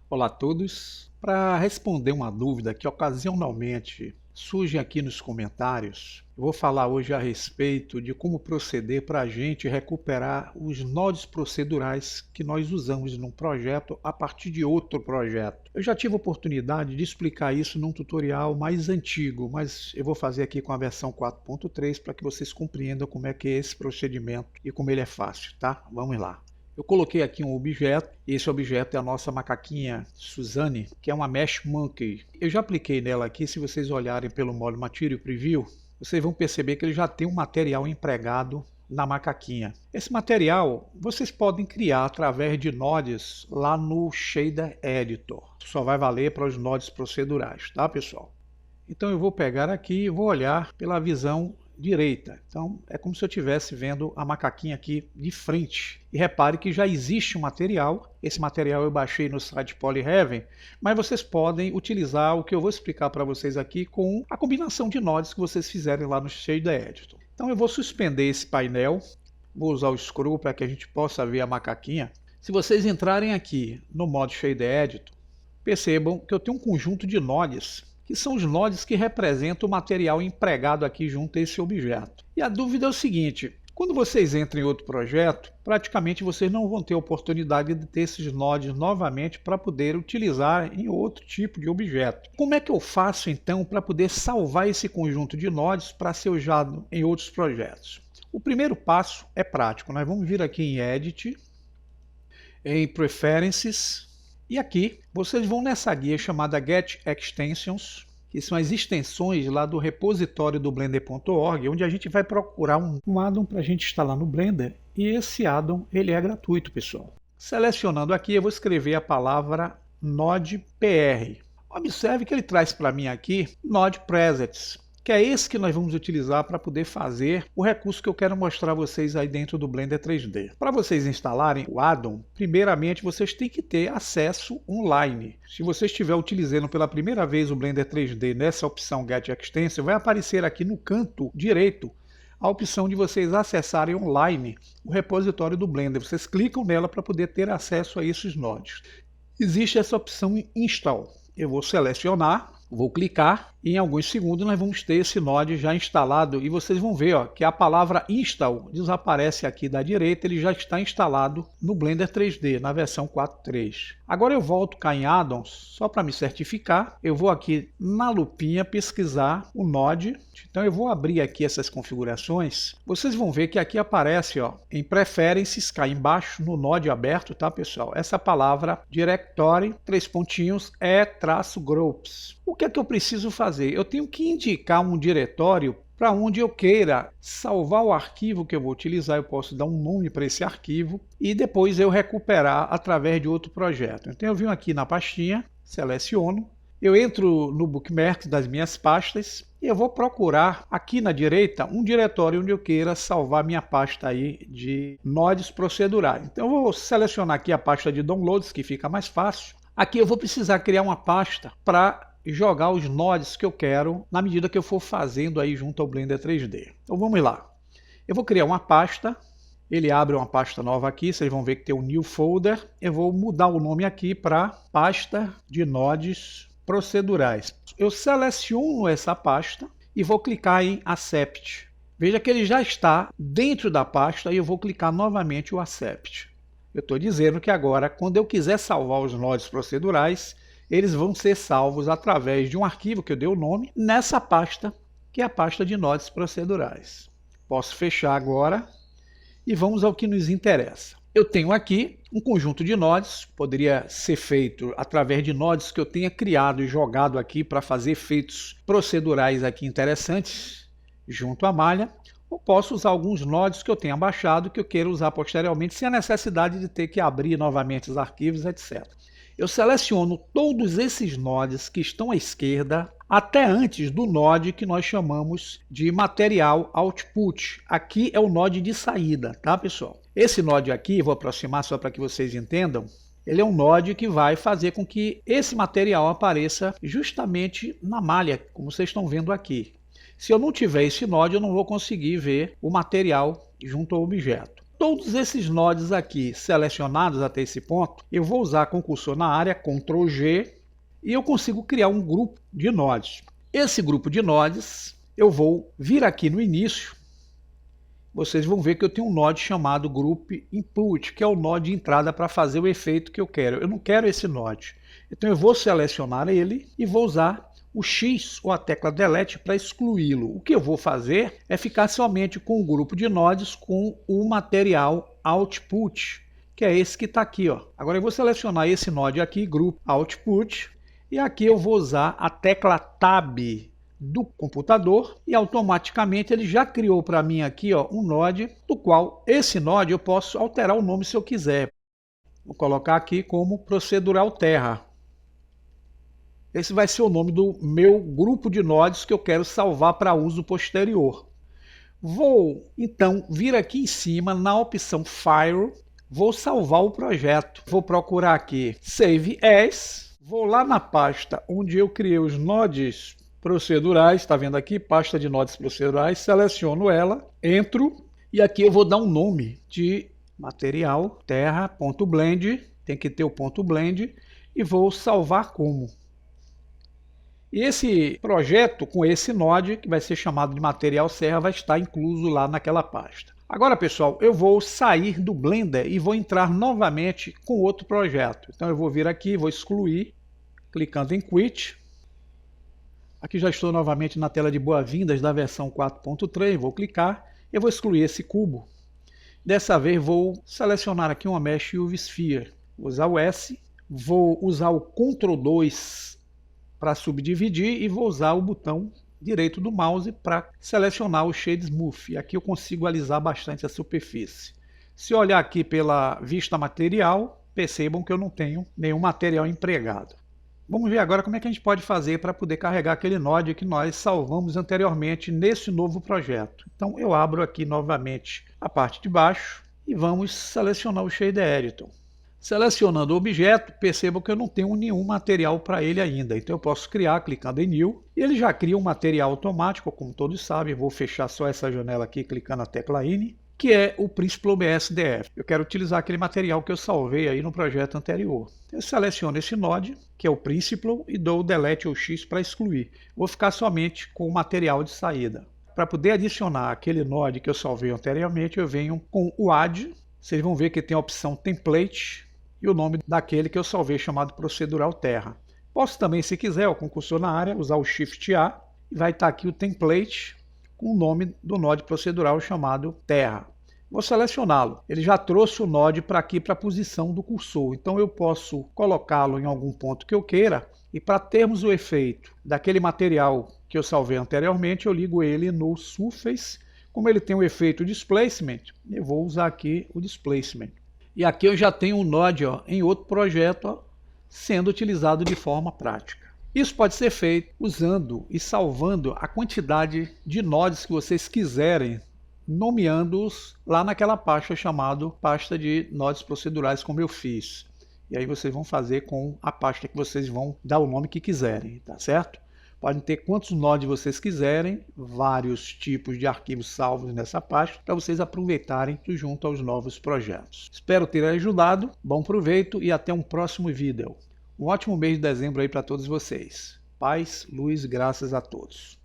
Olá a todos. Para responder uma dúvida que ocasionalmente surge aqui nos comentários, eu vou falar hoje a respeito de como proceder para a gente recuperar os nodes procedurais que nós usamos num projeto a partir de outro projeto. Eu já tive a oportunidade de explicar isso num tutorial mais antigo, mas eu vou fazer aqui com a versão 4.3 para que vocês compreendam como é que é esse procedimento e como ele é fácil, tá? Vamos lá. Eu coloquei aqui um objeto, e esse objeto é a nossa macaquinha Suzane, que é uma Mesh Monkey. Eu já apliquei nela aqui, se vocês olharem pelo modo Material Preview, vocês vão perceber que ele já tem um material empregado na macaquinha. Esse material vocês podem criar através de nodes lá no Shader Editor. Só vai valer para os nodes procedurais, tá pessoal? Então eu vou pegar aqui e vou olhar pela visão direita. Então é como se eu estivesse vendo a macaquinha aqui de frente. E repare que já existe um material. Esse material eu baixei no site Polyheaven, mas vocês podem utilizar o que eu vou explicar para vocês aqui com a combinação de nodes que vocês fizerem lá no Shader Editor. Então eu vou suspender esse painel, vou usar o scroll para que a gente possa ver a macaquinha. Se vocês entrarem aqui no modo Shader Editor, percebam que eu tenho um conjunto de nodes que são os nodes que representam o material empregado aqui junto a esse objeto. E a dúvida é o seguinte: quando vocês entram em outro projeto, praticamente vocês não vão ter a oportunidade de ter esses nodes novamente para poder utilizar em outro tipo de objeto. Como é que eu faço então para poder salvar esse conjunto de nodes para ser usado em outros projetos? O primeiro passo é prático. Nós vamos vir aqui em Edit, em Preferences, e aqui vocês vão nessa guia chamada Get Extensions, que são as extensões lá do repositório do Blender.org, onde a gente vai procurar um addon para a gente instalar no Blender, e esse addon ele é gratuito, pessoal. Selecionando aqui, eu vou escrever a palavra Node PR. Observe que ele traz para mim aqui Node Presets, que é esse que nós vamos utilizar para poder fazer o recurso que eu quero mostrar a vocês aí dentro do Blender 3D. Para vocês instalarem o addon, primeiramente vocês têm que ter acesso online. Se você estiver utilizando pela primeira vez o Blender 3D nessa opção Get Extension, vai aparecer aqui no canto direito a opção de vocês acessarem online o repositório do Blender. Vocês clicam nela para poder ter acesso a esses nodes. Existe essa opção Install. Eu vou selecionar, vou clicar e em alguns segundos nós vamos ter esse node já instalado e vocês vão ver que a palavra install desaparece aqui da direita, ele já está instalado no Blender 3D na versão 4.3. Agora eu volto cá em Addons, só para me certificar, eu vou aqui na lupinha pesquisar o node. Então eu vou abrir aqui essas configurações, vocês vão ver que aqui aparece em Preferences, cá embaixo no node aberto, tá pessoal? Essa palavra Directory, -groups. O que é que eu preciso fazer? Eu tenho que indicar um diretório para onde eu queira salvar o arquivo que eu vou utilizar. Eu posso dar um nome para esse arquivo e depois eu recuperar através de outro projeto. Então eu venho aqui na pastinha, seleciono, eu entro no Bookmarks das minhas pastas e eu vou procurar aqui na direita um diretório onde eu queira salvar minha pasta aí de nodes procedurais. Então eu vou selecionar aqui a pasta de downloads, que fica mais fácil. Aqui eu vou precisar criar uma pasta para jogar os nodes que eu quero na medida que eu for fazendo aí junto ao Blender 3D. Então vamos lá. Eu vou criar uma pasta, ele abre uma pasta nova aqui, vocês vão ver que tem um New Folder. Eu vou mudar o nome aqui para pasta de nodes procedurais. Eu seleciono essa pasta e vou clicar em Accept. Veja que ele já está dentro da pasta e eu vou clicar novamente o Accept. Eu estou dizendo que agora, quando eu quiser salvar os nodes procedurais, eles vão ser salvos através de um arquivo que eu dei o nome nessa pasta, que é a pasta de nodes procedurais. Posso fechar agora e vamos ao que nos interessa. Eu tenho aqui um conjunto de nodes, poderia ser feito através de nodes que eu tenha criado e jogado aqui para fazer efeitos procedurais aqui interessantes junto à malha. Ou posso usar alguns nodes que eu tenha baixado, que eu queira usar posteriormente, sem a necessidade de ter que abrir novamente os arquivos, etc. Eu seleciono todos esses nodes que estão à esquerda, até antes do node que nós chamamos de Material Output. Aqui é o node de saída, tá pessoal? Esse node aqui, vou aproximar só para que vocês entendam, ele é um node que vai fazer com que esse material apareça justamente na malha, como vocês estão vendo aqui. Se eu não tiver esse node, eu não vou conseguir ver o material junto ao objeto. Todos esses nodes aqui selecionados até esse ponto, eu vou usar com o cursor na área, Ctrl G, e eu consigo criar um grupo de nodes. Esse grupo de nodes, eu vou vir aqui no início, vocês vão ver que eu tenho um node chamado Group Input, que é o node de entrada para fazer o efeito que eu quero. Eu não quero esse node. Então eu vou selecionar ele e vou usar o X ou a tecla Delete para excluí-lo. O que eu vou fazer é ficar somente com o grupo de nodes com o material Output, que é esse que está aqui, ó. Agora eu vou selecionar esse node aqui, Group Output, e aqui eu vou usar a tecla Tab do computador e automaticamente ele já criou para mim aqui, ó, um node, do qual esse node eu posso alterar o nome se eu quiser. Vou colocar aqui como Procedural Terra. Esse vai ser o nome do meu grupo de nodes que eu quero salvar para uso posterior. Vou então vir aqui em cima na opção File, vou salvar o projeto. Vou procurar aqui Save As, vou lá na pasta onde eu criei os nodes procedurais, está vendo aqui, pasta de nodes procedurais, seleciono ela, entro e aqui eu vou dar um nome de material terra.blend, tem que ter o ponto blend e vou salvar como. E esse projeto com esse node, que vai ser chamado de material serra, vai estar incluso lá naquela pasta. Agora, pessoal, eu vou sair do Blender e vou entrar novamente com outro projeto. Então eu vou vir aqui, vou excluir, clicando em Quit. Aqui já estou novamente na tela de boas-vindas da versão 4.3, vou clicar e vou excluir esse cubo. Dessa vez vou selecionar aqui uma Mesh UV Sphere, vou usar o S, vou usar o Ctrl 2 para subdividir e vou usar o botão direito do mouse para selecionar o Shade Smooth. E aqui eu consigo alisar bastante a superfície. Se olhar aqui pela vista material, percebam que eu não tenho nenhum material empregado. Vamos ver agora como é que a gente pode fazer para poder carregar aquele node que nós salvamos anteriormente nesse novo projeto. Então eu abro aqui novamente a parte de baixo e vamos selecionar o Shader Editor. Selecionando o objeto, percebam que eu não tenho nenhum material para ele ainda. Então eu posso criar clicando em New. E ele já cria um material automático, como todos sabem. Vou fechar só essa janela aqui clicando na tecla IN, que é o Principal BSDF. Eu quero utilizar aquele material que eu salvei aí no projeto anterior. Eu seleciono esse node, que é o Principal, e dou o Delete ou X para excluir. Vou ficar somente com o material de saída. Para poder adicionar aquele node que eu salvei anteriormente, eu venho com o Add. Vocês vão ver que tem a opção Template e o nome daquele que eu salvei chamado Procedural Terra. Posso também, se quiser, com o cursor na área, usar o Shift A e vai estar aqui o template com o nome do node procedural chamado Terra. Vou selecioná-lo. Ele já trouxe o node para aqui para a posição do cursor, então eu posso colocá-lo em algum ponto que eu queira e para termos o efeito daquele material que eu salvei anteriormente, eu ligo ele no Surface. Como ele tem o efeito Displacement, eu vou usar aqui o Displacement. E aqui eu já tenho um node em outro projeto sendo utilizado de forma prática. Isso pode ser feito usando e salvando a quantidade de nodes que vocês quiserem, nomeando-os lá naquela pasta chamada pasta de nodes procedurais, como eu fiz. E aí vocês vão fazer com a pasta que vocês vão dar o nome que quiserem, tá certo? Podem ter quantos nodes vocês quiserem, vários tipos de arquivos salvos nessa pasta, para vocês aproveitarem junto aos novos projetos. Espero ter ajudado, bom proveito e até um próximo vídeo. Um ótimo mês de dezembro aí para todos vocês. Paz, luz, graças a todos.